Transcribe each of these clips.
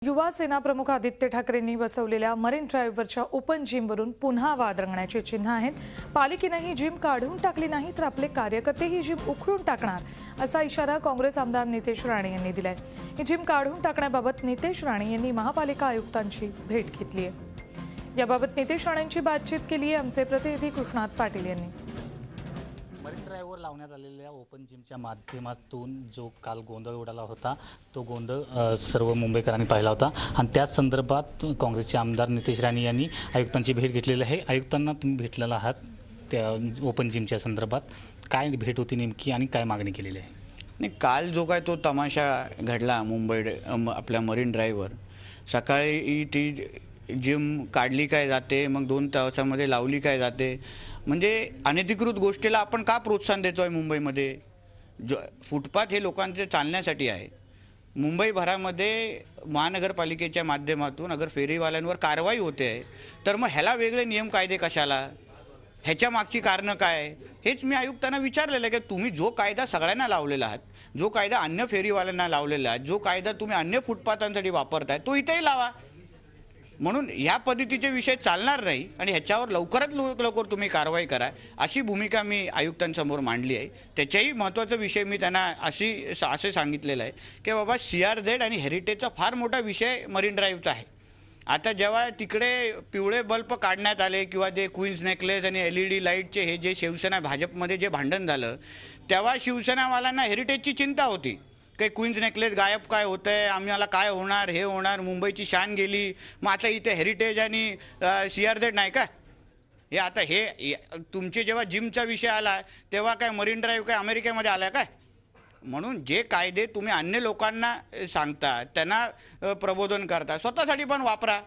युवा सेना प्रमुख आदित्य ठाकरेंनी बसवलेल्या मरीन ड्राईव्हवरच्या ओपन जिमवरून पुन्हा वाद रंगण्याची चिन्ह आहेत। पालिकेने ही जिम काढून टाकली नाही तर आपले कार्यकर्ते ही जिम उखडून टाकणार असा इशारा काँग्रेस आमदार नितेश राणे यांनी दिलाय। ही जिम काढून टाकण्याबाबत नितेश राणे यांनी महापालिका आयुक्तांची भेट घेतली आहे। याबाबत नितेश राणेंची बातचीत केली आहे आमचे प्रतिनिधी कृष्णात पाटील यांनी। मरीन ड्राईव्हवर लावण्यात आलेल्या ओपन जिमच्या माध्यमातून जो काल गोंधळ उडाला होता तो गोंधळ सर्व मुंबईकरांनी पाहिला होता आणि त्याच संदर्भात काँग्रेसचे आमदार नितेश राणे यांनी आयुक्तांची भेट घेतलेली आहे। आयुक्तांना तुम्ही भेटलेला आहात त्या ओपन जिमच्या संदर्भात, काय भेट होती नेमकी आणि काय मागणी केलेली आहे? नाही, काल जो काय तो तमाशा घडला मुंबई आपल्या मरीन ड्राईव्हवर, सकाळी ती जिम काढली काय जाते, मग 2 तासामध्ये लावली काय जाते, म्हणजे अनधिकृत गोष्टीला आपण का प्रोत्साहन देतोय? मुंबईमध्ये जो फुटपाथ हे लोकांचे चालण्यासाठी आहे। मुंबईभरामध्ये महानगरपालिकेच्या माध्यमातून अगर फेरीवाल्यांवर कारवाई होते आहे तर मग ह्याला वेगळे नियम कायदे कशाला? ह्याच्या मागची कारणं काय? हेच मी आयुक्तांना विचारलेलं आहे की तुम्ही जो कायदा सगळ्यांना लावलेला आहात, जो कायदा अन्य फेरीवाल्यांना लावलेला आहे, जो कायदा तुम्ही अन्य फुटपाथांसाठी वापरताय तो इथेही लावा। म्हणून या पद्धतीचे विषय चालणार नाही आणि ह्याच्यावर लवकरात लवकर तुम्ही कारवाई करा अशी भूमिका मी आयुक्तांसमोर मांडली आहे। त्याच्याही महत्त्वाचा विषय मी त्यांना असे सांगितलेलं आहे की बाबा CRZ आणि हेरिटेजचा फार मोठा विषय मरीन ड्राईव्हचा आहे। आता जेव्हा तिकडे पिवळे बल्ब काढण्यात आले किंवा जे क्वीन्स नेकलेस आणि LED लाईटचे हे जे शिवसेना भाजपमध्ये जे भांडण झालं तेव्हा शिवसेनावाल्यांना हेरिटेजची चिंता होती काही क्वीन्स नेकलेस गायब काय होतं आहे, आम्हाला काय होणार, हे होणार, मुंबईची शान गेली, मग आता इथे हेरिटेज आणि CRZ नाही का? हे आता हे तुमचे जेव्हा जिमचा विषय आला तेव्हा काय मरीन ड्राईव्ह काय अमेरिकेमध्ये आला काय? म्हणून जे कायदे तुम्ही अन्य लोकांना सांगता, त्यांना प्रबोधन करता, स्वतःसाठी पण वापरा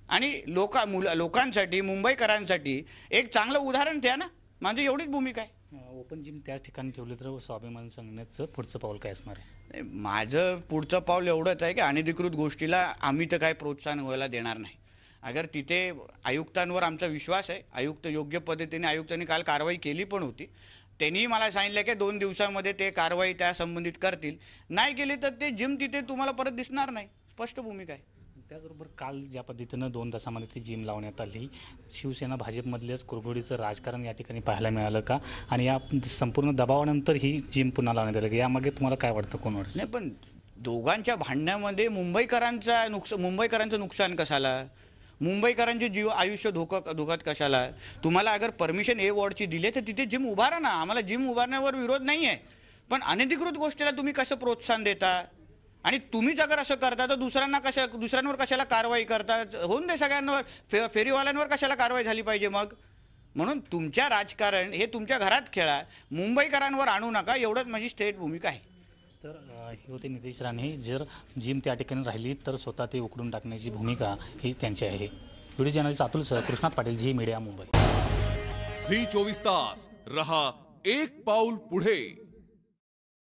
आणि लोकांसाठी, मुंबईकरांसाठी एक चांगलं उदाहरण द्या ना। माझी एवढीच भूमिका आहे। ओपन जिम त्याच ठिकाणी ठेवले तर स्वाभिमान संघटनेचं पुढचं पाऊल काय असणार आहे? माझं पुढचं पाऊल एवढंच आहे की अनधिकृत गोष्टीला आम्ही तर काय प्रोत्साहन व्हायला देणार नाही। अगर तिथे आयुक्तांवर आमचा विश्वास आहे, आयुक्त योग्य पद्धतीने आयुक्तांनी काल कारवाई केली पण होती। त्यांनी मला सांगितलं की 2 दिवसामध्ये ते कारवाई त्या संबंधित करतील, नाही केली तर ते जिम तिथे तुम्हाला परत दिसणार नाही। स्पष्ट भूमिका आहे। त्याचबरोबर काल ज्या पद्धतीनं 2 तासामध्ये ती जिम लावण्यात आली, शिवसेना भाजपमधल्याच कुरघोडीचं राजकारण या ठिकाणी पाहायला मिळालं का? आणि या संपूर्ण दबावानंतर ही जिम पुन्हा लावण्यात आली, यामागे तुम्हाला काय वाटतं, कोण वाटतं? नाही, पण दोघांच्या भांडण्यामध्ये मुंबईकरांचं नुकसान कशाला? मुंबईकरांचे आयुष्य धोक्यात कशाला? तुम्हाला अगर परमिशन A वॉर्डची दिली तर तिथे जिम उभारा ना। आम्हाला जिम उभारण्यावर विरोध नाही आहे, पण अनधिकृत गोष्टीला तुम्ही कसं प्रोत्साहन देता? आणि तुम्हीच अगर असं करता तर दुसऱ्यांवर कशाला कारवाई करता? होऊन दे सगळ्यांवर, फेरीवाल्यांवर कशाला कारवाई झाली पाहिजे मग? म्हणून तुमच्या राजकारण हे तुमच्या घरात खेळा, मुंबईकरांवर आणू नका, एवढंच माझी स्टेट भूमिका आहे। तर हे होते नितेश राणे। जर जिम त्या ठिकाणी राहिली तर स्वतः ते उकडून टाकण्याची भूमिका ही त्यांची आहे। व्हिडिओ जर्नलिस्ट अतुल सह कृष्णात पाटील, झी मीडिया, मुंबई। झी 24 तास रहा एक पाऊल पुढे।